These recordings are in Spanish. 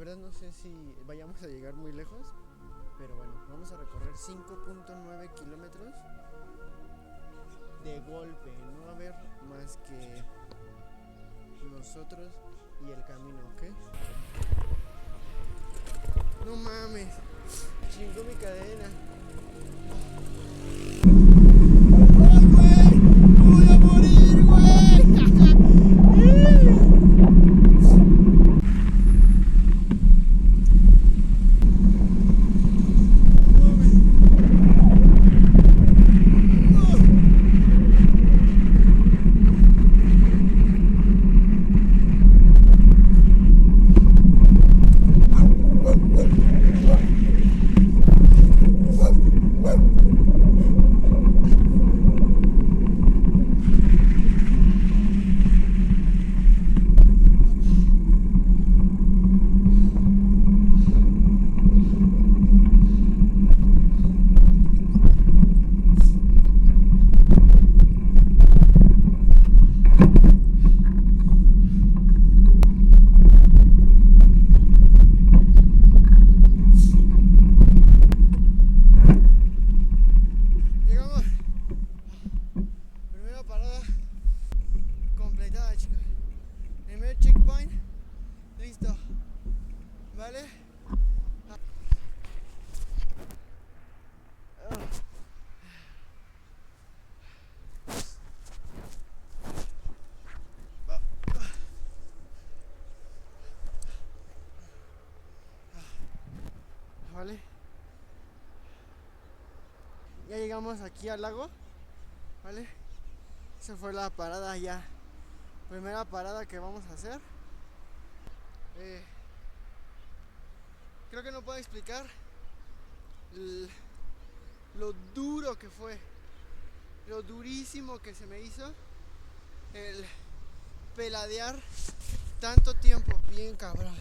verdad no sé si vayamos a llegar muy lejos, pero bueno, vamos a recorrer 5.9 kilómetros de golpe. No va a haber más que nosotros y el camino, ¿ok? No mames, chingó mi cadena. ¡Ay, güey! ¡Me voy a morir, güey! Llegamos. Primera parada completada, chicos. Primer checkpoint. Listo. ¿Vale? ¿Vale? Ya llegamos aquí al lago. ¿Vale? Esa fue la parada ya. Primera parada que vamos a hacer. Creo que no puedo explicar lo duro que fue. Lo durísimo que se me hizo el peladear tanto tiempo. Bien cabrón.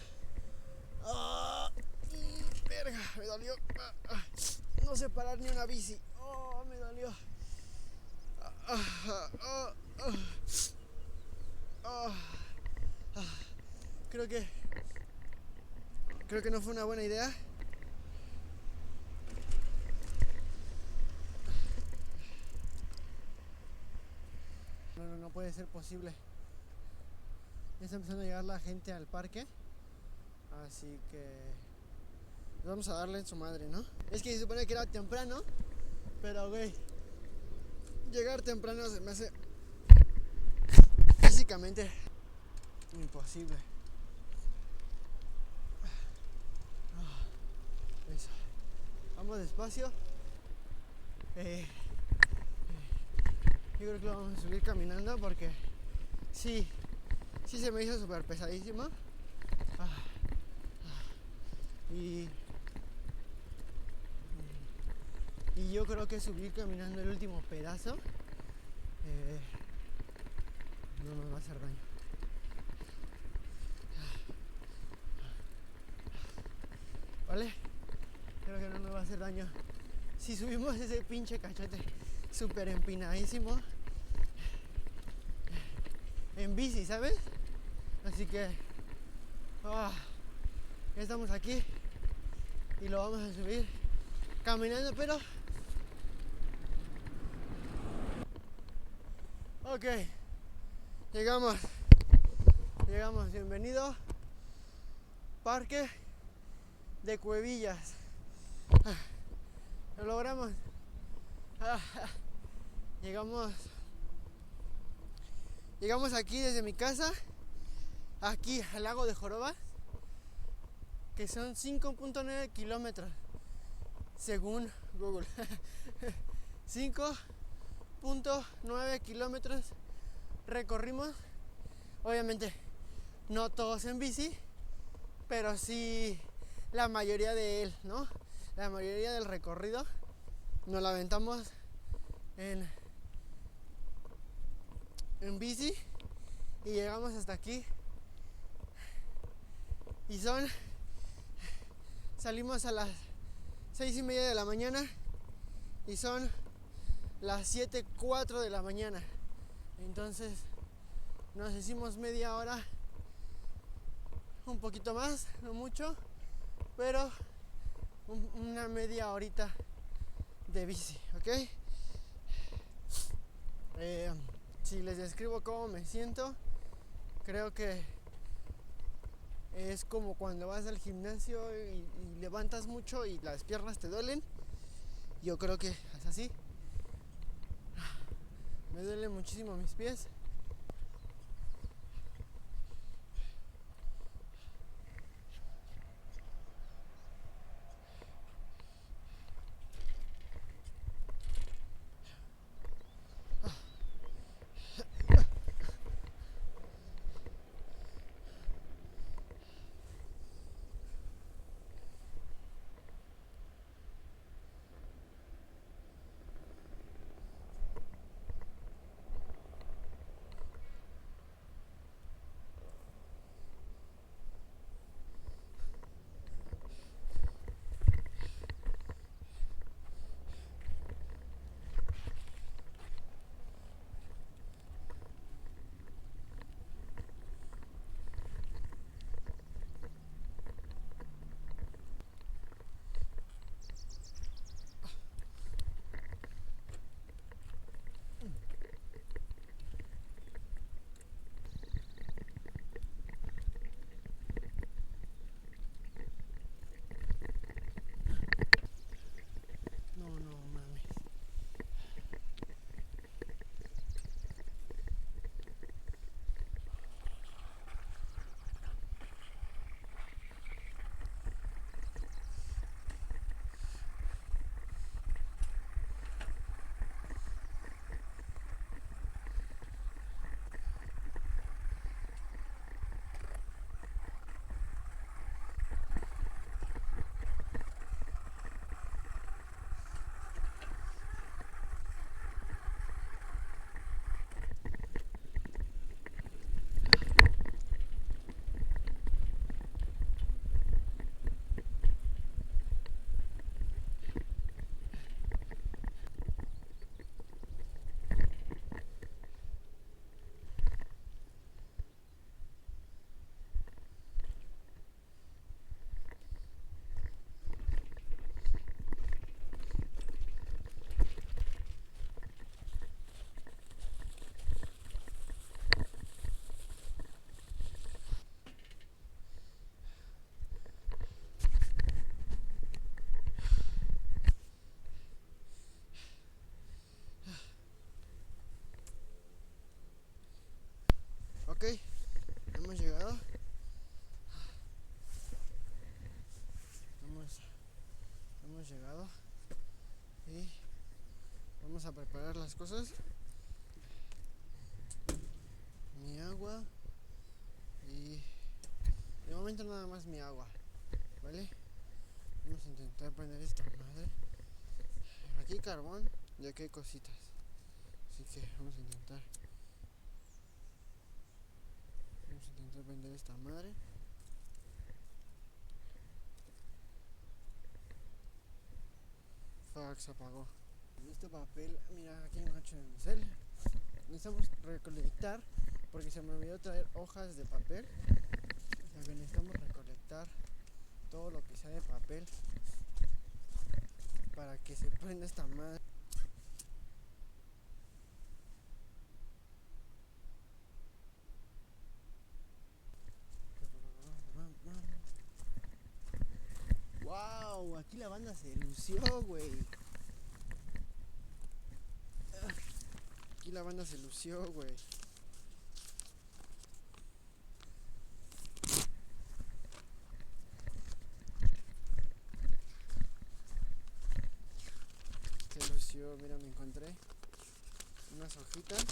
Verga, me dolió. No sé parar ni una bici. Me dolió. Creo que no fue una buena idea. No puede ser posible. Ya está empezando a llegar la gente al parque. Así que vamos a darle en su madre, ¿no? Es que se supone que era temprano, pero güey, llegar temprano se me hace físicamente imposible. Eso. Vamos despacio. Yo creo que lo vamos a subir caminando porque sí se me hizo súper pesadísimo. Y yo creo que subir caminando el último pedazo no nos va a hacer daño. ¿Vale? Creo que no nos va a hacer daño. Si subimos ese pinche cachote súper empinadísimo en bici, ¿sabes? Así que ya estamos aquí y lo vamos a subir caminando, pero ok, llegamos, bienvenido Parque de Cuevillas. Lo logramos. Llegamos aquí desde mi casa, aquí al lago de Joroba, que son 5.9 kilómetros según Google. 5.9 kilómetros recorrimos. Obviamente no todos en bici, pero sí la mayoría de él, ¿no? La mayoría del recorrido nos la aventamos en bici y llegamos hasta aquí. Y salimos a las 6:30 de la mañana y son las 7:04 de la mañana. Entonces nos hicimos media hora un poquito más, no mucho, pero una media horita de bici, ¿ok? Si les describo cómo me siento, creo que es como cuando vas al gimnasio y levantas mucho y las piernas te duelen. Yo creo que es así. Me duelen muchísimo mis pies. No, no mames. Ok, hemos llegado. Hemos llegado y vamos a preparar las cosas. Mi agua y de momento nada más mi agua, ¿vale? Vamos a intentar prender esta madre. Aquí hay carbón y aquí hay cositas, así que vamos a intentar prender esta madre. Fuck, se apagó. Este papel, mira, aquí hay un hacho de unicel. Necesitamos recolectar, porque se me olvidó traer hojas de papel. O sea que necesitamos recolectar todo lo que sea de papel para que se prenda esta madre. Wow, aquí la banda se lució, güey. Aquí la banda se lució, güey. Se lució, mira, me encontré unas hojitas.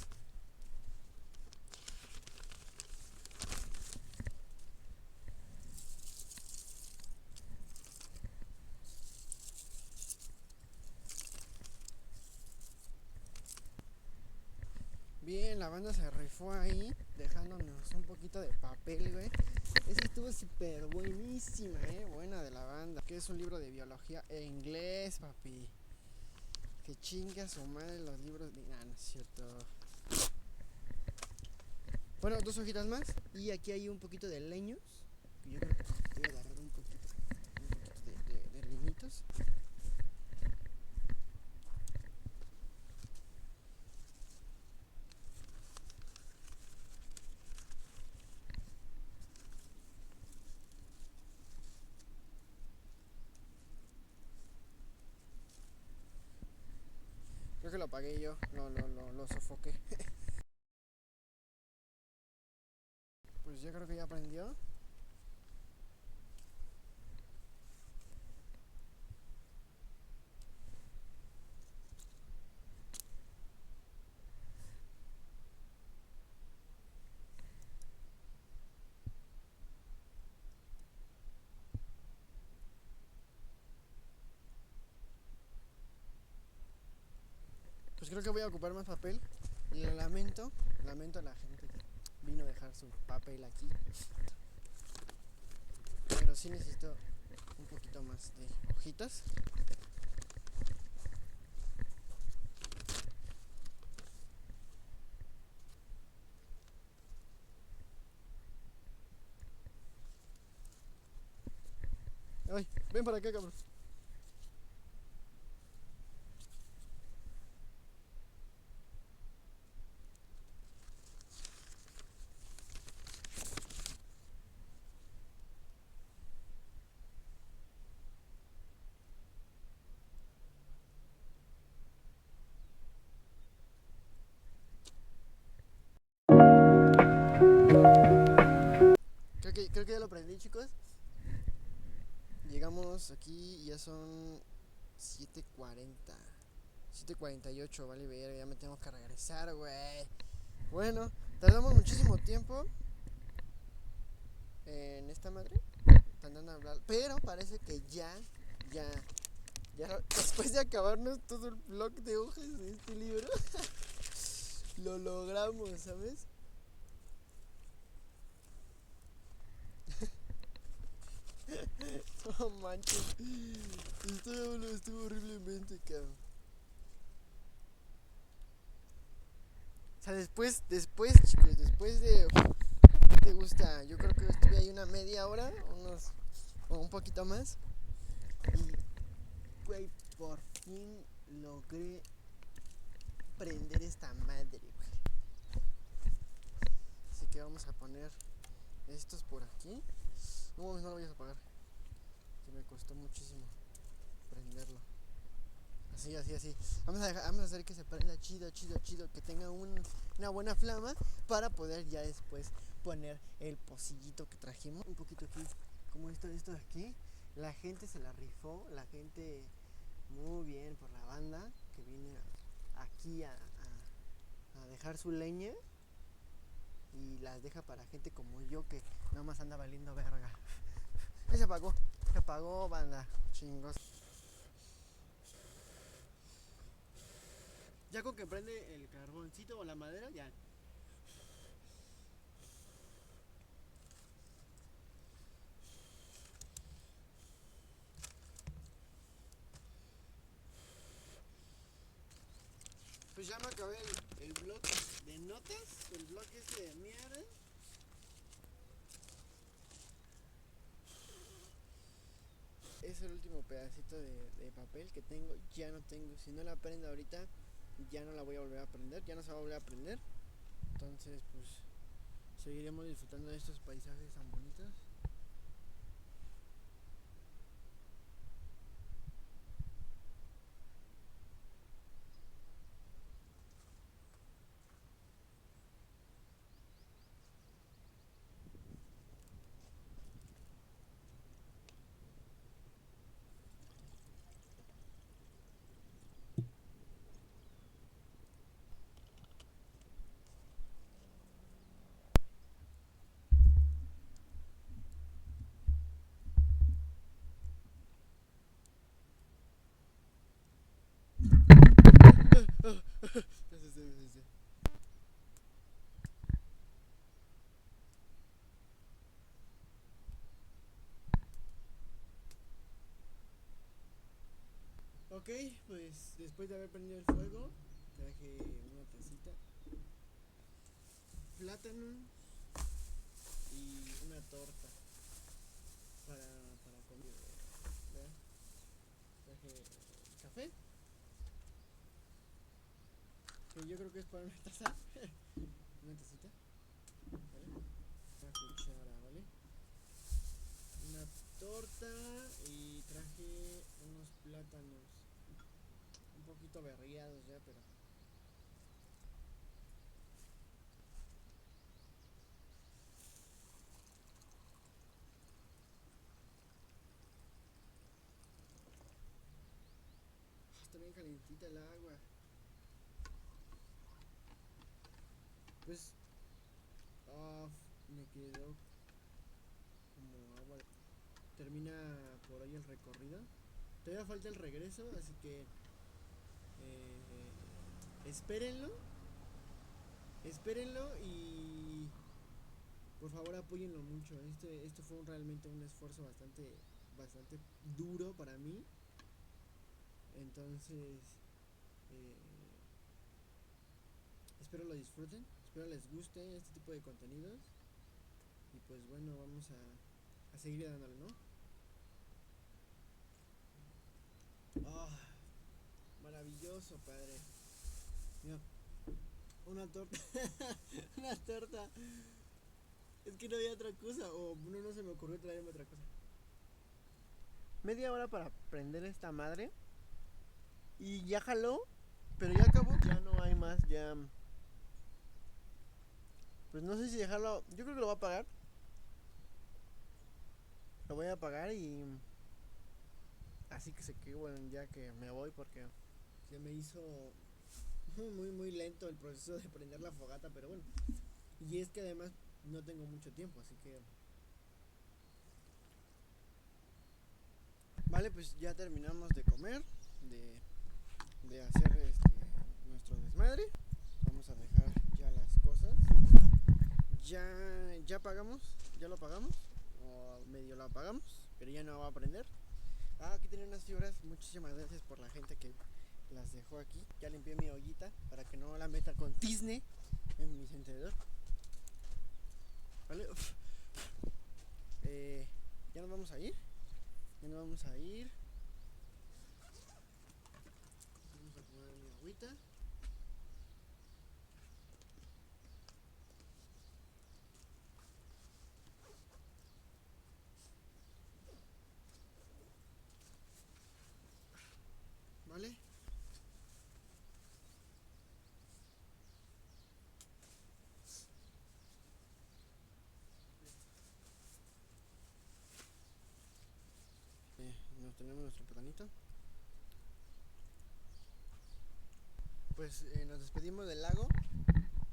Bien, la banda se rifó ahí, dejándonos un poquito de papel, güey. Esa estuvo súper buenísima, buena de la banda. Que es un libro de biología e inglés, papi. Que chinga su madre los libros de... Ah, no es cierto. Bueno, 2 hojitas más. Y aquí hay un poquito de leños. que yo creo que voy a agarrar un poquito de rinitos. Creo que lo apagué yo, lo sofoqué. Pues yo creo que ya aprendió. Pues creo que voy a ocupar más papel. Y lamento a la gente que vino a dejar su papel aquí. Pero sí necesito un poquito más de hojitas. Ay, ven para acá, cabrón. Creo que ya lo aprendí, chicos. Llegamos aquí y ya son 7:40. 7:48, vale ver, ya me tengo que regresar, güey. Bueno, tardamos muchísimo tiempo en esta madre, tratando de hablar, pero parece que ya, después de acabarnos todo el bloc de hojas de este libro, lo logramos, ¿sabes? No manches, estuvo horriblemente, cabrón. O sea, chicos, después de, ¿qué te gusta? Yo creo que estuve ahí una media hora, o un poquito más. Y, güey, por fin logré prender esta madre, güey. Así que vamos a poner estos por aquí. No lo voy a apagar, que me costó muchísimo prenderlo. Así. Vamos a hacer que se prenda chido, que tenga una buena flama para poder ya después poner el pocillito que trajimos. Un poquito aquí, como esto de aquí. La gente se la rifó, la gente muy bien por la banda que viene aquí a dejar su leña y las deja para gente como yo que nada más anda valiendo verga. Ahí se apagó banda, chingos. Ya con que prende el carboncito o la madera, ya. Pues ya me acabé el blog de notas, el blog este de mierda. Es el último pedacito de papel que tengo, ya no tengo. Si no la prendo ahorita, ya no la voy a volver a prender, ya no se va a volver a prender. Entonces, pues, seguiremos disfrutando de estos paisajes tan bonitos. Ok, pues después de haber prendido el fuego, traje una tacita, plátano y una torta. para comer. ¿Verdad? Traje café, que yo creo que es para una taza. Una tacita, ¿vale? Una cuchara, ¿vale? Una torta y traje unos plátanos un poquito berriados ya, pero está bien calientita el agua. Pues me quedó como agua. Termina por ahí el recorrido. Todavía falta el regreso, así que espérenlo. Espérenlo y por favor apóyenlo mucho. Esto fue realmente un esfuerzo bastante duro para mí. Entonces, eh, espero lo disfruten, espero les guste este tipo de contenidos. Y pues bueno, vamos a seguir dándole, ¿no? Oh, maravilloso, padre. Mira, una torta. Una torta. Es que no había otra cosa, o no se me ocurrió traerme otra cosa. Media hora para prender esta madre. Y ya jaló, pero ya acabó. Ya no hay más, ya. Pues no sé si dejarlo. Yo creo que lo voy a apagar. Lo voy a apagar y. Así que se quedó, bueno, ya que me voy porque se me hizo muy lento el proceso de prender la fogata, pero bueno. Y es que además no tengo mucho tiempo, así que. Vale, pues ya terminamos de comer, de hacer nuestro desmadre. Vamos a dejar ya las cosas. Ya pagamos, ya lo pagamos, o medio lo apagamos, pero ya no va a prender. Aquí tenía unas fibras, muchísimas gracias por la gente que las dejó aquí. Ya limpié mi ollita para que no la meta con tizne en mi encendedor. ¿Vale? Ya nos vamos a ir. Ya nos vamos a ir. Vamos a poner mi agüita. ¿Vale? Nos tenemos nuestro platanito. Pues nos despedimos del lago.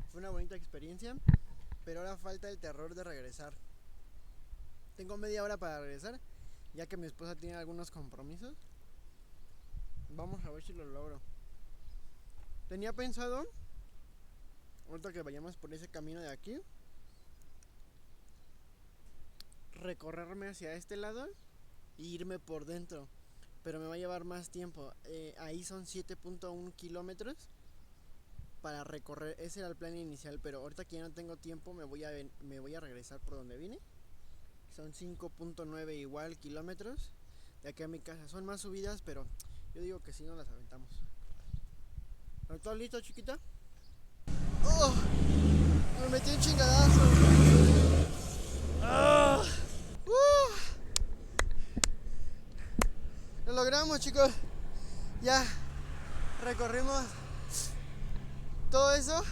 Fue una bonita experiencia, pero ahora falta el terror de regresar. Tengo media hora para regresar, ya que mi esposa tiene algunos compromisos. Vamos a ver si lo logro. Tenía pensado, ahorita que vayamos por ese camino de aquí, recorrerme hacia este lado e irme por dentro, pero me va a llevar más tiempo. Ahí son 7.1 kilómetros para recorrer. Ese era el plan inicial, pero ahorita que ya no tengo tiempo me voy a regresar por donde vine. Son 5.9 igual kilómetros de aquí a mi casa. Son más subidas, pero yo digo que si no las aventamos. ¿Todo listo, chiquita? ¡Oh! Me metí un chingadazo. ¡Oh! Lo logramos, chicos. Ya recorrimos todo eso.